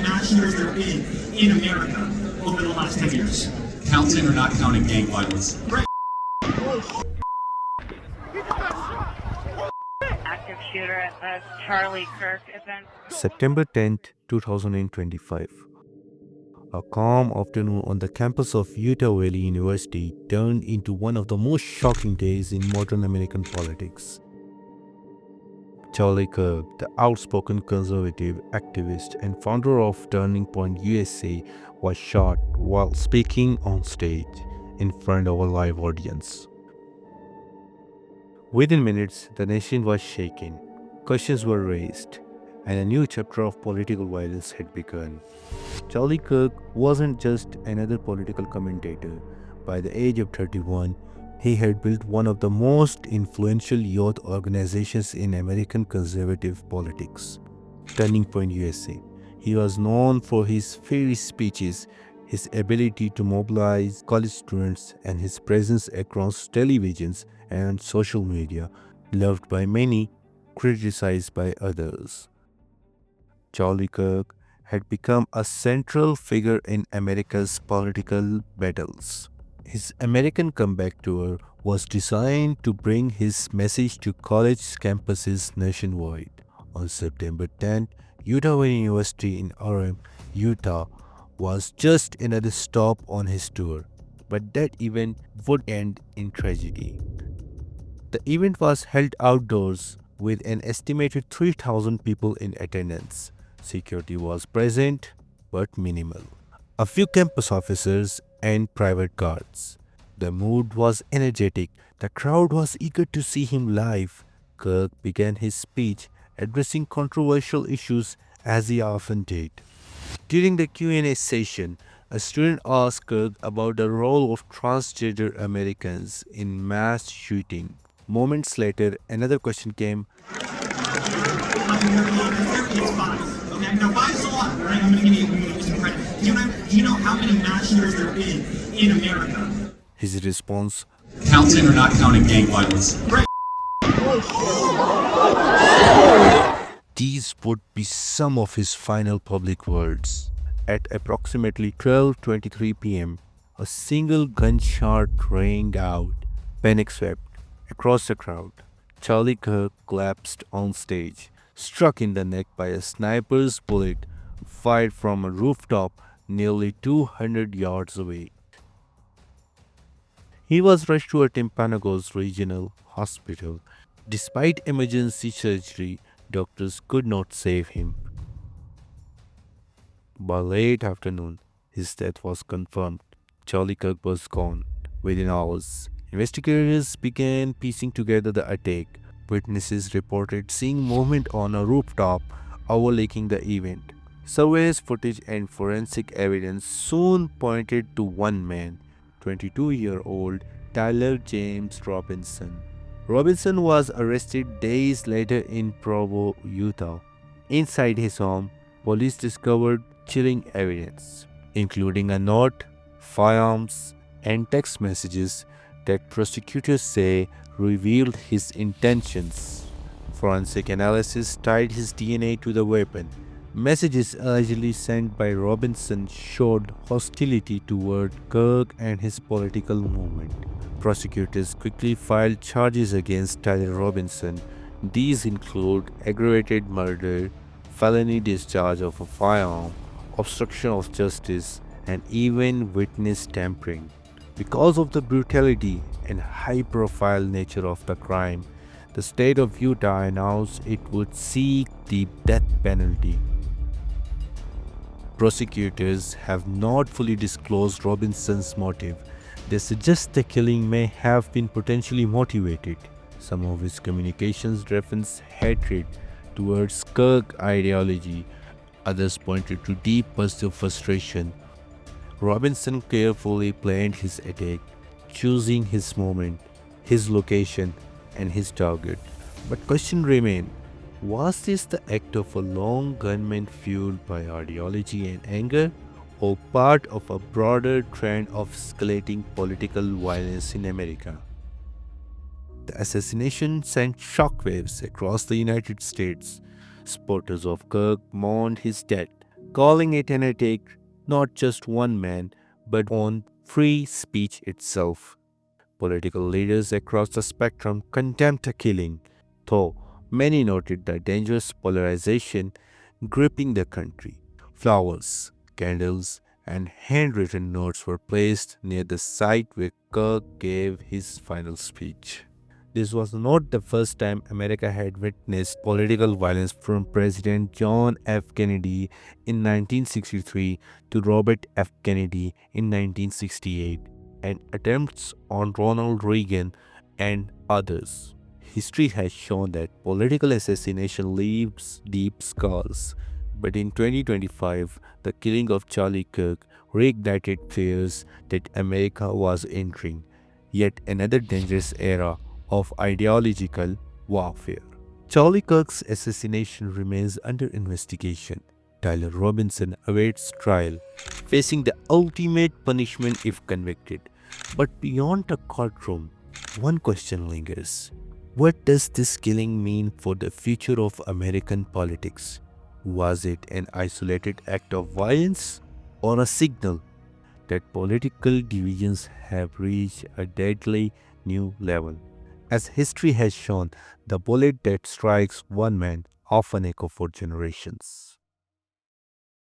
mass shooters there have been in America over the last 10 years? Counting or not counting gang violence? Great. Active shooter at the Charlie Kirk event. September 10th, 2025. A calm afternoon on the campus of Utah Valley University turned into one of the most shocking days in modern American politics. Charlie Kirk, the outspoken conservative activist and founder of Turning Point USA, was shot while speaking on stage in front of a live audience. Within minutes, the nation was shaken, questions were raised, and a new chapter of political violence had begun. Charlie Kirk wasn't just another political commentator. By the age of 31, he had built one of the most influential youth organizations in American conservative politics, Turning Point USA. He was known for his fiery speeches, his ability to mobilize college students, and his presence across televisions and social media, loved by many, criticized by others. Charlie Kirk had become a central figure in America's political battles. His American Comeback Tour was designed to bring his message to college campuses nationwide. On September 10th, Utah Valley University in Orem, Utah, was just another stop on his tour, but that event would end in tragedy. The event was held outdoors with an estimated 3,000 people in attendance. Security was present but minimal. A few campus officers and private guards. The mood was energetic. The crowd was eager to see him live. Kirk began his speech addressing controversial issues as he often did. During the Q&A session, a student asked Kirk about the role of transgender Americans in mass shooting. Moments later, another question came. It's 5. Okay, now 5 is a lot, right? I'm going to give you some credit. Do you know how many mass shooters there have been in America? His response, Counting or not counting gang violence? Great. these would be some of his final public words. At approximately 12:23 p.m., a single gunshot rang out. Panic swept across the crowd. Charlie Kirk collapsed on stage, struck in the neck by a sniper's bullet fired from a rooftop nearly 200 yards away. He was rushed to a Timpanogos Regional Hospital. Despite emergency surgery, doctors could not save him. By late afternoon, his death was confirmed. Charlie Kirk was gone. Within hours, investigators began piecing together the attack. Witnesses reported seeing movement on a rooftop overlooking the event. Surveillance footage and forensic evidence soon pointed to one man, 22-year-old Tyler James Robinson. Robinson was arrested days later in Provo, Utah. Inside his home, police discovered chilling evidence, including a note, firearms, and text messages that prosecutors say revealed his intentions. Forensic analysis tied his DNA to the weapon. Messages allegedly sent by Robinson showed hostility toward Kirk and his political movement. Prosecutors quickly filed charges against Tyler Robinson. These include aggravated murder, felony discharge of a firearm, obstruction of justice, and even witness tampering. Because of the brutality and high-profile nature of the crime, the state of Utah announced it would seek the death penalty. Prosecutors have not fully disclosed Robinson's motive. They suggest the killing may have been potentially motivated. Some of his communications reference hatred towards Kirk ideology. Others pointed to deep personal frustration. Robinson carefully planned his attack, choosing his moment, his location, and his target. But question remained, was this the act of a lone gunman fueled by ideology and anger, or part of a broader trend of escalating political violence in America? The assassination sent shockwaves across the United States. Supporters of Kirk mourned his death. calling it an attack not just one man but on free speech itself. Political leaders across the spectrum condemned the killing, though many noted the dangerous polarization gripping the country. Flowers, candles, and handwritten notes were placed near the site where Kirk gave his final speech. This was not the first time America had witnessed political violence, from President John F. Kennedy in 1963 to Robert F. Kennedy in 1968, and attempts on Ronald Reagan and others. History has shown that political assassination leaves deep scars, but in 2025, the killing of Charlie Kirk reignited fears that America was entering yet another dangerous era of ideological warfare. Charlie Kirk's assassination remains under investigation. Tyler Robinson awaits trial, facing the ultimate punishment if convicted. But beyond the courtroom, one question lingers. What does this killing mean for the future of American politics? Was it an isolated act of violence or a signal that political divisions have reached a deadly new level? As history has shown, the bullet that strikes one man often echoes for generations.